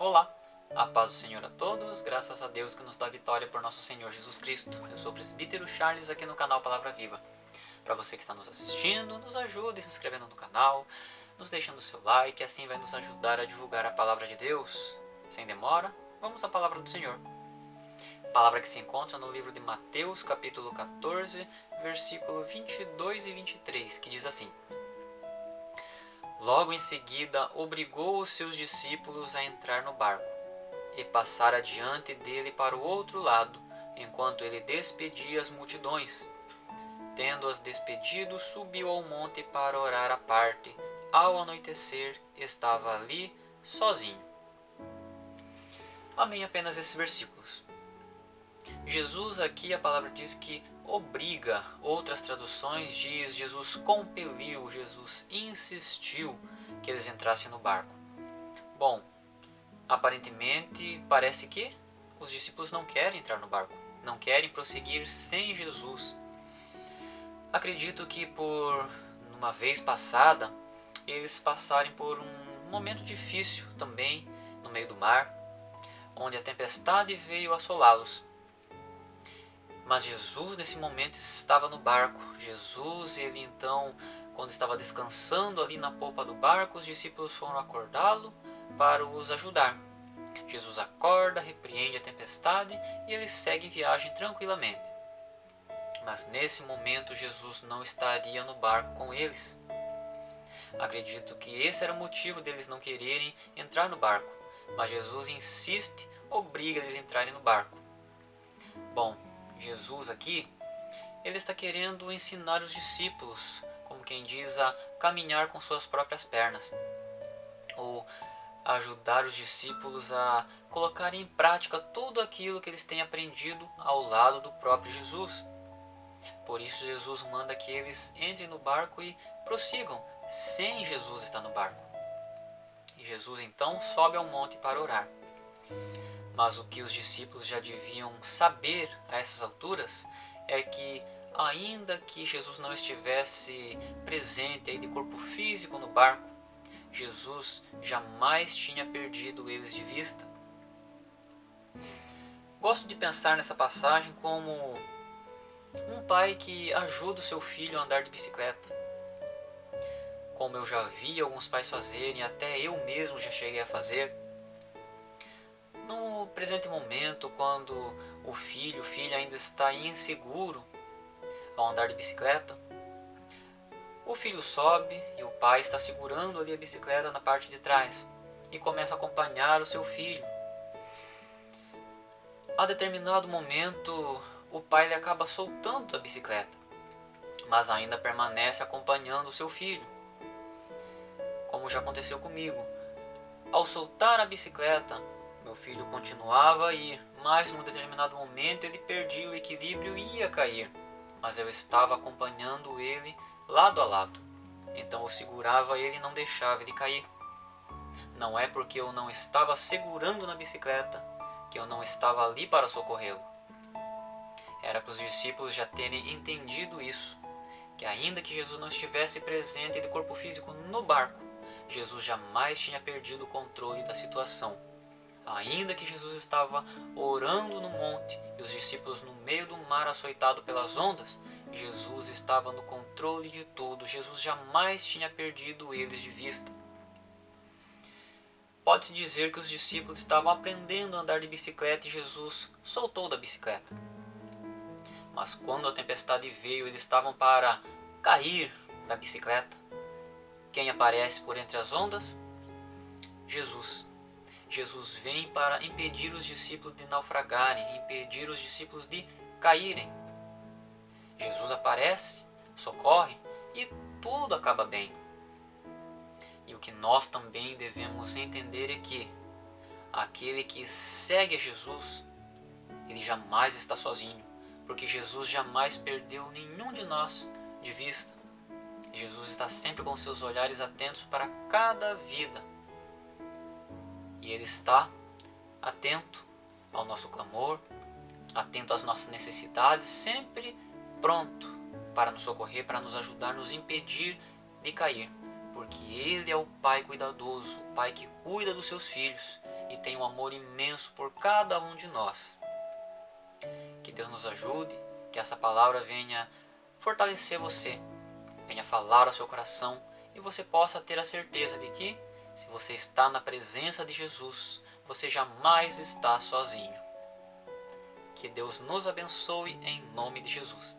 Olá, a paz do Senhor a todos, graças a Deus que nos dá vitória por nosso Senhor Jesus Cristo. Eu sou o presbítero Charles aqui no canal Palavra Viva. Para você que está nos assistindo, nos ajude se inscrevendo no canal, nos deixando o seu like, assim vai nos ajudar a divulgar a Palavra de Deus. Sem demora, vamos à Palavra do Senhor. Palavra que se encontra no livro de Mateus, capítulo 14, versículo 22 e 23, que diz assim: Logo em seguida, obrigou os seus discípulos a entrar no barco e passar adiante dele para o outro lado, enquanto ele despedia as multidões. Tendo-as despedido, subiu ao monte para orar à parte. Ao anoitecer, estava ali sozinho. Amém apenas esses versículos. Jesus aqui, a palavra diz que obriga, outras traduções diz Jesus compeliu, Jesus insistiu que eles entrassem no barco. Bom, aparentemente parece que os discípulos não querem entrar no barco, não querem prosseguir sem Jesus. Acredito que por uma vez passada, eles passarem por um momento difícil também no meio do mar, onde a tempestade veio assolá-los. Mas Jesus nesse momento estava no barco. Jesus, ele então, quando estava descansando ali na polpa do barco, os discípulos foram acordá-lo para os ajudar. Jesus acorda, repreende a tempestade e eles seguem viagem tranquilamente. Mas nesse momento Jesus não estaria no barco com eles. Acredito que esse era o motivo deles não quererem entrar no barco. Mas Jesus insiste, obriga eles a entrarem no barco. Bom, Jesus aqui, ele está querendo ensinar os discípulos, como quem diz, a caminhar com suas próprias pernas, ou ajudar os discípulos a colocar em prática tudo aquilo que eles têm aprendido ao lado do próprio Jesus. Por isso Jesus manda que eles entrem no barco e prossigam, sem Jesus estar no barco. E Jesus então sobe ao monte para orar. Mas o que os discípulos já deviam saber a essas alturas é que, ainda que Jesus não estivesse presente aí de corpo físico no barco, Jesus jamais tinha perdido eles de vista. Gosto de pensar nessa passagem como um pai que ajuda o seu filho a andar de bicicleta. Como eu já vi alguns pais fazerem, até eu mesmo já cheguei a fazer. No presente momento, quando o filho ainda está inseguro ao andar de bicicleta, o filho sobe e o pai está segurando ali a bicicleta na parte de trás e começa a acompanhar o seu filho. A determinado momento, o pai ele acaba soltando a bicicleta, mas ainda permanece acompanhando o seu filho, como já aconteceu comigo. Ao soltar a bicicleta, meu filho continuava a ir, mas num determinado momento ele perdia o equilíbrio e ia cair. Mas eu estava acompanhando ele lado a lado. Então eu segurava ele e não deixava ele cair. Não é porque eu não estava segurando na bicicleta que eu não estava ali para socorrê-lo. Era para os discípulos já terem entendido isso, que ainda que Jesus não estivesse presente de corpo físico no barco, Jesus jamais tinha perdido o controle da situação. Ainda que Jesus estava orando no monte e os discípulos no meio do mar açoitado pelas ondas, Jesus estava no controle de tudo. Jesus jamais tinha perdido eles de vista. Pode-se dizer que os discípulos estavam aprendendo a andar de bicicleta e Jesus soltou da bicicleta. Mas quando a tempestade veio, eles estavam para cair da bicicleta. Quem aparece por entre as ondas? Jesus. Jesus vem para impedir os discípulos de naufragarem, impedir os discípulos de caírem. Jesus aparece, socorre e tudo acaba bem. E o que nós também devemos entender é que aquele que segue a Jesus, ele jamais está sozinho, porque Jesus jamais perdeu nenhum de nós de vista. Jesus está sempre com seus olhares atentos para cada vida. E Ele está atento ao nosso clamor, atento às nossas necessidades, sempre pronto para nos socorrer, para nos ajudar, nos impedir de cair. porque Ele é o Pai cuidadoso, o Pai que cuida dos seus filhos e tem um amor imenso por cada um de nós. Que Deus nos ajude, que essa palavra venha fortalecer você, venha falar ao seu coração e você possa ter a certeza de que, se você está na presença de Jesus, você jamais está sozinho. Que Deus nos abençoe em nome de Jesus.